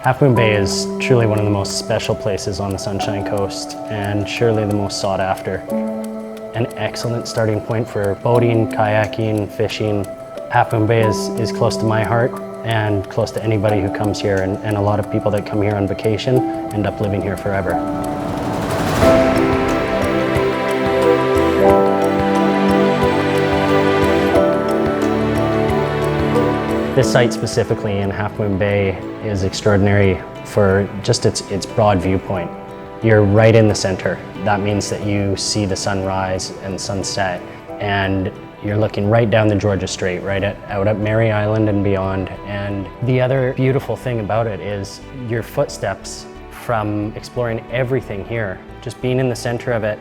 Half Moon Bay is truly one of the most special places on the Sunshine Coast and surely the most sought after. An excellent starting point for boating, kayaking, fishing. Half Moon Bay is close to my heart and close to anybody who comes here, and a lot of people that come here on vacation end up living here forever. This site specifically in Half Moon Bay is extraordinary for just its broad viewpoint. You're right in the center. That means that you see the sunrise and sunset, and you're looking right down the Georgia Strait, out at Mary Island and beyond. And the other beautiful thing about it is your footsteps from exploring everything here. Just being in the center of it,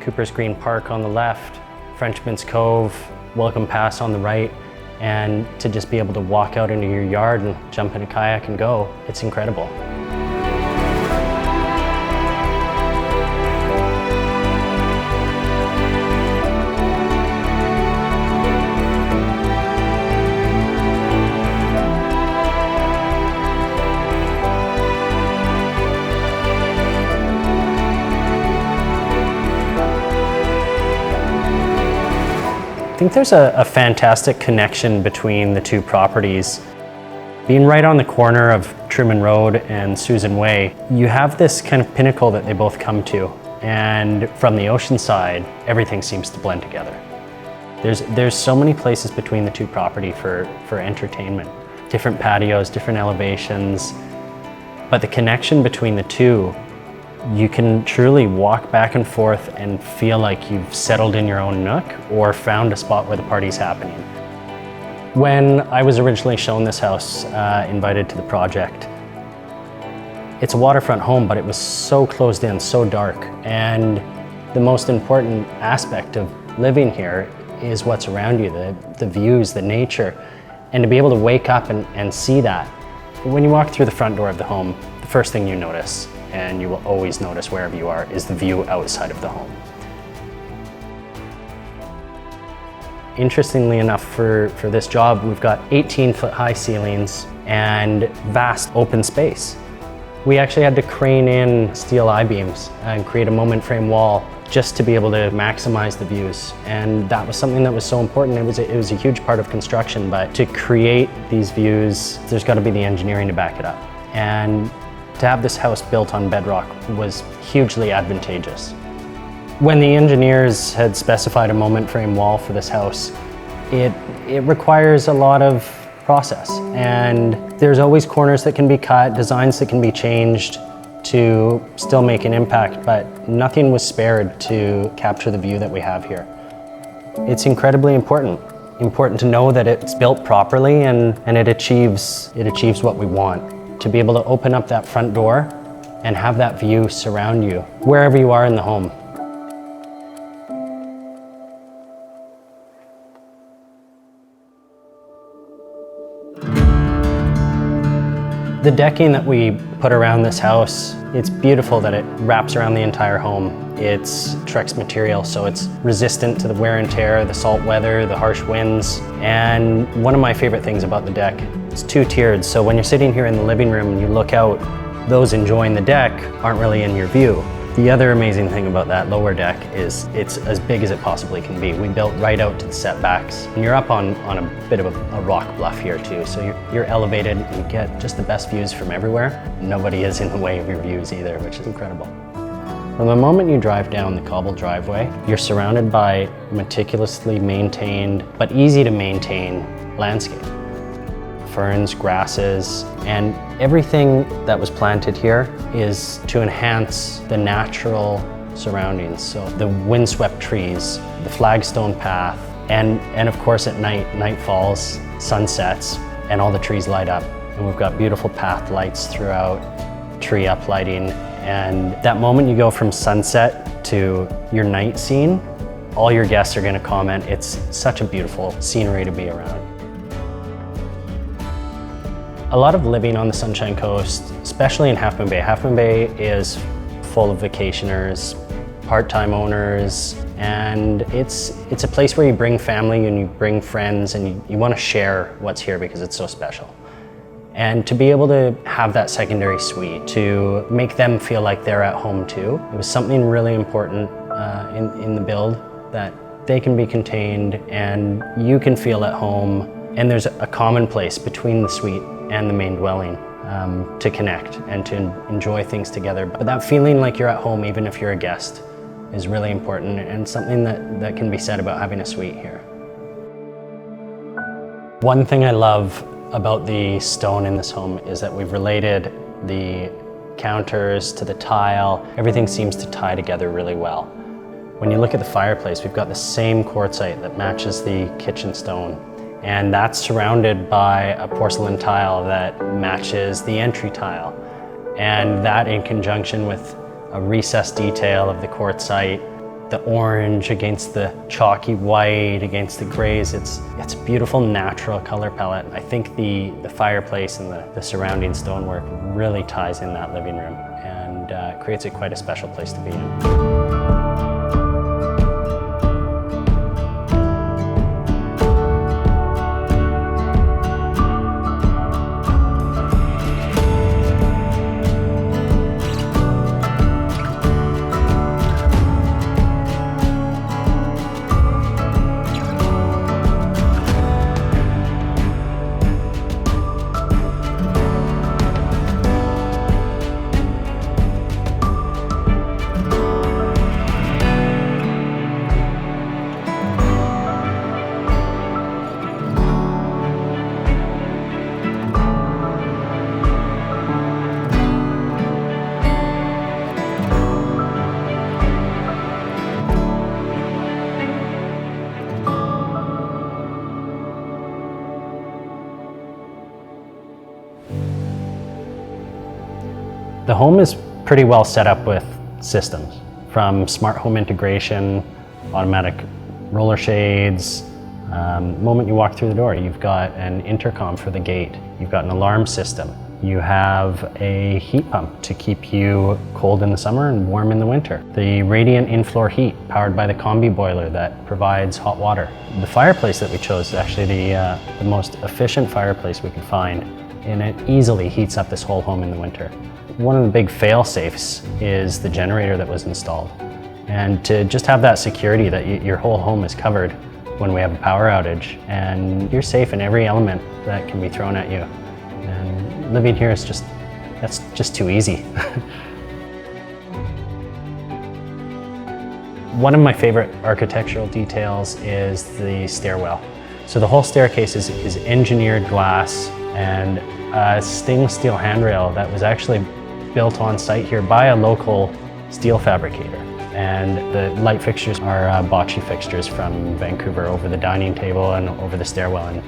Cooper's Green Park on the left, Frenchman's Cove, Welcome Pass on the right, and to just be able to walk out into your yard and jump in a kayak and go, it's incredible. I think there's a fantastic connection between the two properties. Being right on the corner of Truman Road and Susan Way, you have this kind of pinnacle that they both come to. And from the ocean side, everything seems to blend together. There's so many places between the two property for entertainment. Different patios, different elevations. But the connection between the two, you can truly walk back and forth and feel like you've settled in your own nook or found a spot where the party's happening. When I was originally shown this house, invited to the project, it's a waterfront home, but it was so closed in, so dark. And the most important aspect of living here is what's around you, the views, the nature. And to be able to wake up and see that. When you walk through the front door of the home, the first thing you notice, and you will always notice wherever you are, is the view outside of the home. Interestingly enough, for this job, we've got 18-foot high ceilings and vast open space. We actually had to crane in steel I-beams and create a moment frame wall just to be able to maximize the views. And that was something that was so important. It was a huge part of construction, but to create these views, there's got to be the engineering to back it up. And to have this house built on bedrock was hugely advantageous. When the engineers had specified a moment frame wall for this house, it requires a lot of process. And there's always corners that can be cut, designs that can be changed to still make an impact, but nothing was spared to capture the view that we have here. It's incredibly important to know that it's built properly and it achieves what we want. To be able to open up that front door and have that view surround you wherever you are in the home. The decking that we put around this house, it's beautiful that it wraps around the entire home. It's Trex material, so it's resistant to the wear and tear, the salt weather, the harsh winds. And one of my favorite things about the deck, it's two-tiered, so when you're sitting here in the living room and you look out, those enjoying the deck aren't really in your view. The other amazing thing about that lower deck is it's as big as it possibly can be. We built right out to the setbacks, and you're up on a bit of a rock bluff here too, so you're elevated and you get just the best views from everywhere. Nobody is in the way of your views either, which is incredible. From the moment you drive down the cobbled driveway, you're surrounded by meticulously maintained, but easy to maintain landscape. Ferns, grasses, and everything that was planted here is to enhance the natural surroundings. So the windswept trees, the flagstone path, and of course at night falls, sunsets, and all the trees light up. And we've got beautiful path lights throughout, tree up lighting. And that moment you go from sunset to your night scene, all your guests are gonna comment, it's such a beautiful scenery to be around. A lot of living on the Sunshine Coast, especially in Half Moon Bay. Half Moon Bay is full of vacationers, part-time owners, and it's a place where you bring family and you bring friends and you want to share what's here because it's so special. And to be able to have that secondary suite, to make them feel like they're at home too, it was something really important in the build, that they can be contained and you can feel at home, and there's a common place between the suite and the main dwelling to connect and to enjoy things together. But that feeling like you're at home, even if you're a guest, is really important, and something that can be said about having a suite here. One thing I love about the stone in this home is that we've related the counters to the tile. Everything seems to tie together really well. When you look at the fireplace, we've got the same quartzite that matches the kitchen stone, and that's surrounded by a porcelain tile that matches the entry tile. And that, in conjunction with a recessed detail of the quartzite, the orange against the chalky white against the grays, it's a beautiful natural color palette. I think the fireplace and the surrounding stonework really ties in that living room and creates it quite a special place to be in. The home is pretty well set up with systems, from smart home integration, automatic roller shades. The moment you walk through the door, you've got an intercom for the gate. You've got an alarm system. You have a heat pump to keep you cold in the summer and warm in the winter. The radiant in-floor heat powered by the combi boiler that provides hot water. The fireplace that we chose is actually the most efficient fireplace we could find, and it easily heats up this whole home in the winter. One of the big fail-safes is the generator that was installed. And to just have that security that your whole home is covered when we have a power outage, and you're safe in every element that can be thrown at you. And living here is that's just too easy. One of my favorite architectural details is the stairwell. So the whole staircase is engineered glass and a stainless steel handrail that was actually built on site here by a local steel fabricator. And the light fixtures are bocce fixtures from Vancouver over the dining table and over the stairwell. And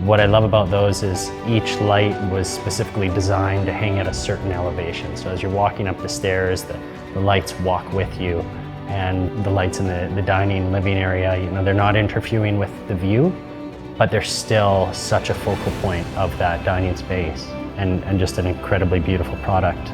what I love about those is each light was specifically designed to hang at a certain elevation. So as you're walking up the stairs, the lights walk with you. And the lights in the dining living area, they're not interfering with the view, but they're still such a focal point of that dining space, and just an incredibly beautiful product.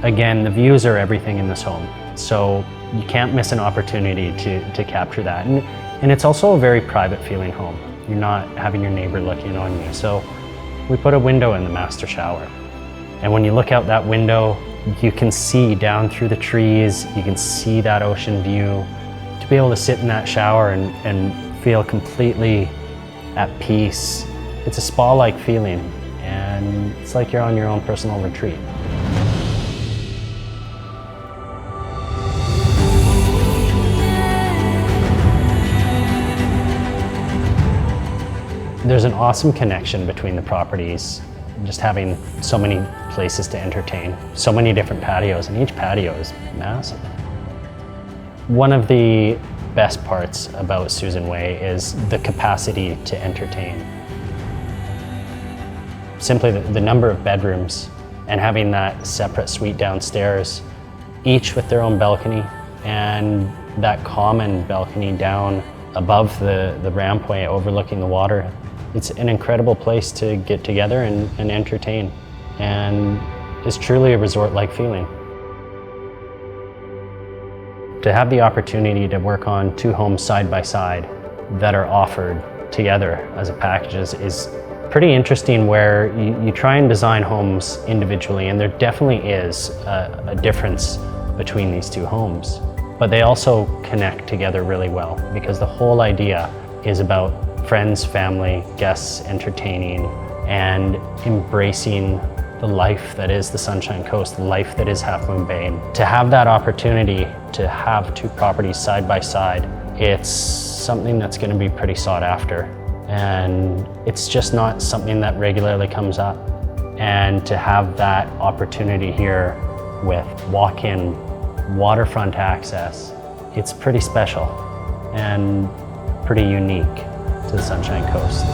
Again, the views are everything in this home, so you can't miss an opportunity to capture that. And it's also a very private feeling home. You're not having your neighbor looking on you. So we put a window in the master shower. And when you look out that window, you can see down through the trees, you can see that ocean view. To be able to sit in that shower and feel completely at peace, it's a spa-like feeling, and it's like you're on your own personal retreat. There's an awesome connection between the properties, just having so many places to entertain, so many different patios, and each patio is massive. One of the best parts about Susan Way is the capacity to entertain. Simply the number of bedrooms and having that separate suite downstairs, each with their own balcony, and that common balcony down above the rampway overlooking the water. It's an incredible place to get together and entertain, and it's truly a resort-like feeling. To have the opportunity to work on two homes side by side that are offered together as a package is pretty interesting where you try and design homes individually, and there definitely is a difference between these two homes. But they also connect together really well because the whole idea is about friends, family, guests entertaining and embracing the life that is the Sunshine Coast, the life that is Half Moon Bay. And to have that opportunity to have two properties side by side, it's something that's going to be pretty sought after. And it's just not something that regularly comes up. And to have that opportunity here with walk-in waterfront access, it's pretty special and pretty unique to the Sunshine Coast.